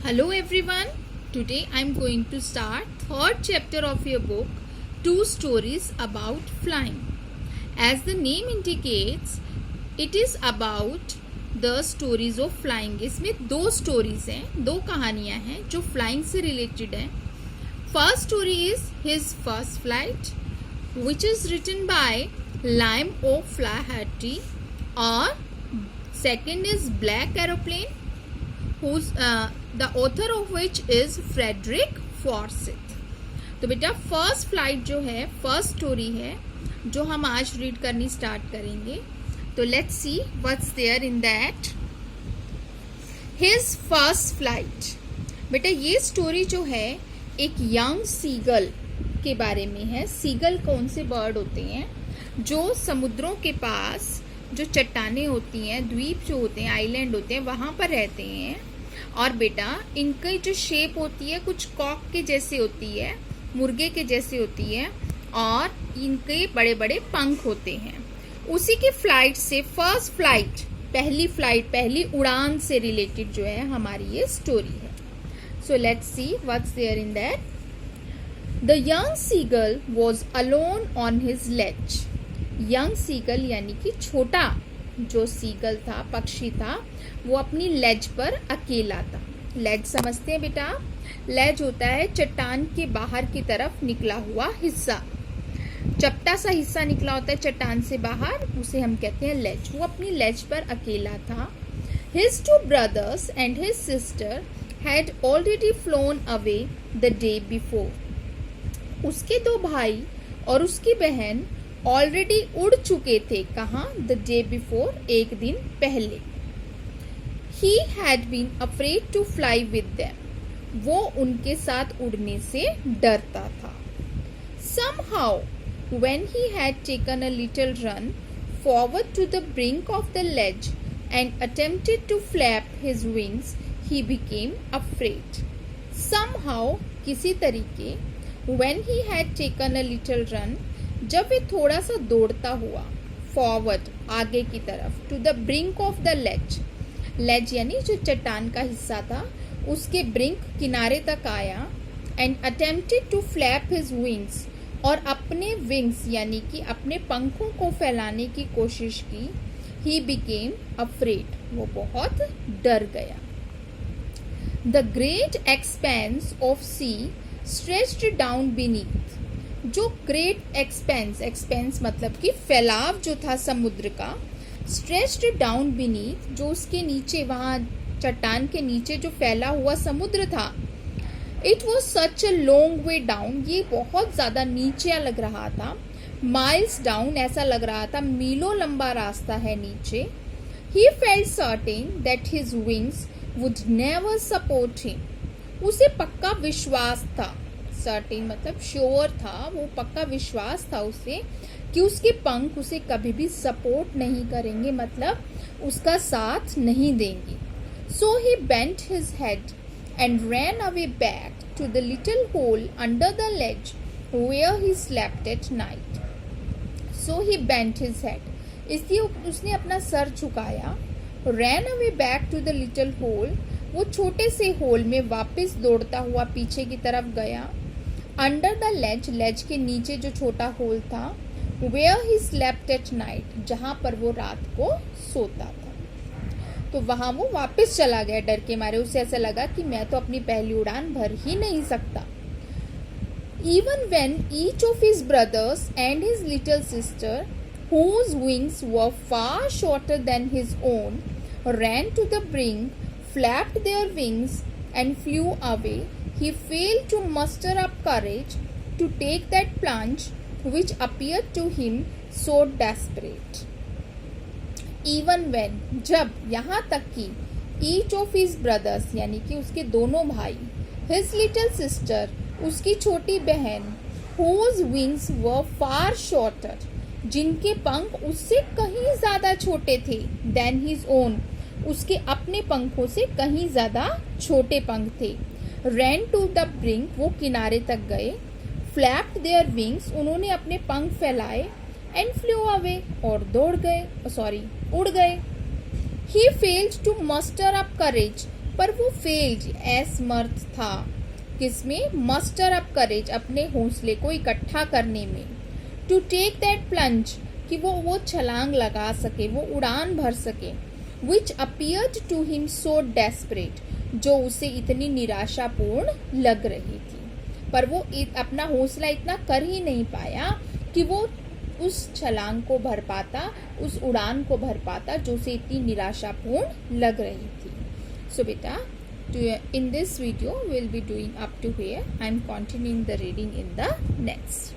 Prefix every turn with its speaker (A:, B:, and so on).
A: Hello everyone. Today I am going to start third chapter of your book, Two Stories About Flying. As the name indicates, it is about the stories of flying. इसमें दो stories हैं, दो कहानियाँ हैं जो flying से related हैं. First story is his first flight, which is written by Liam O'Flaherty, और second is Black Aeroplane, whose the author of which is Frederick Forsyth. तो बेटा फर्स्ट फ्लाइट जो है फर्स्ट स्टोरी है जो हम आज रीड करनी स्टार्ट करेंगे. तो let's see what's there in that. His first flight. बेटा ये स्टोरी जो है एक यंग सीगल के बारे में है. सीगल कौन से बर्ड होते हैं जो समुद्रों के पास जो चट्टानें होती हैं, द्वीप जो होते हैं, आइलैंड होते हैं, वहां पर रहते हैं. और बेटा इनकी जो शेप होती है कुछ कॉक के जैसे होती है, मुर्गे के जैसे होती है, और इनके बड़े बड़े पंख होते हैं. उसी की फ्लाइट से फर्स्ट फ्लाइट, पहली उड़ान से रिलेटेड जो है हमारी ये स्टोरी है. So let's see what's there in that. The young seagull was alone on his ledge. Young seagull यानी कि छोटा जो सीगल था, पक्षी था, वो अपनी लेज पर अकेला था. लेज समझते हैं बेटा? लेज होता है चट्टान के बाहर की तरफ निकला हुआ हिस्सा. चपटा सा हिस्सा निकला होता है चट्टान से बाहर, उसे हम कहते हैं लेज. वो अपनी लेज पर अकेला था. His two brothers and his sister had already flown away the day before. उसके दो भाई और उसकी बहन ऑलरेडी उड़ चुके थे. कहाँ? द डे बिफोर, एक दिन पहले. He had been afraid to fly with them. वो उनके साथ उड़ने से डरता था. Somehow, when he had taken a little run forward to the brink of the ledge and attempted to flap his wings, he became afraid. Somehow, किसी तरीके, when he had taken a little run, जब वे थोड़ा सा दौड़ता हुआ, forward आगे की तरफ, to the brink of the ledge. Ledge यानी जो चट्टान का हिस्सा था, उसके ब्रिंक किनारे तक आया. And attempted to flap his wings, और अपने विंग्स यानी कि अपने पंखों को फैलाने की कोशिश की. He became afraid. वो बहुत डर गया. The great expanse of sea stretched down beneath. जो ग्रेट एक्सपेंस मतलब कि फैलाव जो था समुद्र का, स्ट्रेच्ड डाउन बीनीथ, जो उसके नीचे, वहां चट्टान के नीचे जो फैला हुआ समुद्र था. It was such a long way down. ये बहुत ज्यादा नीचे लग रहा था. माइल्स डाउन, ऐसा लग रहा था मीलों लंबा रास्ता है नीचे. He felt certain that his wings would never support him. उसे पक्का विश्वास था. सर्टेन मतलब श्योर था, वो पक्का विश्वास था उसे कि उसके पंख उसे कभी भी सपोर्ट नहीं करेंगे, मतलब उसका साथ नहीं देंगे. So he bent his head and ran away back to the little hole under the ledge where he slept at night. So he bent his head, इसलिए उसने अपना सर झुकाया. Ran away back to the little hole, वो छोटे से whole में वापस दौड़ता हुआ पीछे की तरफ गया. अंडर द लेज, लेज के नीचे जो छोटा होल था. Where he slept at night, जहां पर वो रात को सोता था. तो वहां वो वापस चला गया डर के मारे. उसे ऐसा लगा कि मैं तो अपनी पहली उड़ान भर ही नहीं सकता. Even when each of his brothers and his little sister, whose wings were far shorter than his own, ran to the brink, flapped their wings and flew away, he failed to muster up courage to take that plunge which appeared to him so desperate. Even when, जब, यहाँ तक कि each of his brothers यानी कि उसके दोनों भाई, his little sister, उसकी छोटी बहन, whose wings were far shorter, जिनके पंख उससे कहीं ज्यादा छोटे थे, than his own, उसके अपने पंखों से कहीं ज्यादा छोटे पंख थे. ran to the brink, वो किनारे तक गए. flapped their wings, उन्होंने अपने पंख फैलाए. and flew away, और उड़ गए. he failed to muster up courage पर वो फेल्ड असमर्थ था किसमें? मस्टर अप करेज, अपने हौसले को इकट्ठा करने में, टू टेक दैट प्लंज, कि वो छलांग लगा सके, वो उड़ान भर सके, which appeared to him so desperate, जो उसे इतनी निराशापूर्ण लग रही थी, पर वो अपना हौसला इतना कर ही नहीं पाया कि वो उस छलांग को भर पाता, उस उड़ान को भर पाता जो उसे इतनी निराशापूर्ण लग रही थी. So beta, in this video we will be doing up to here. I am continuing the reading in the next.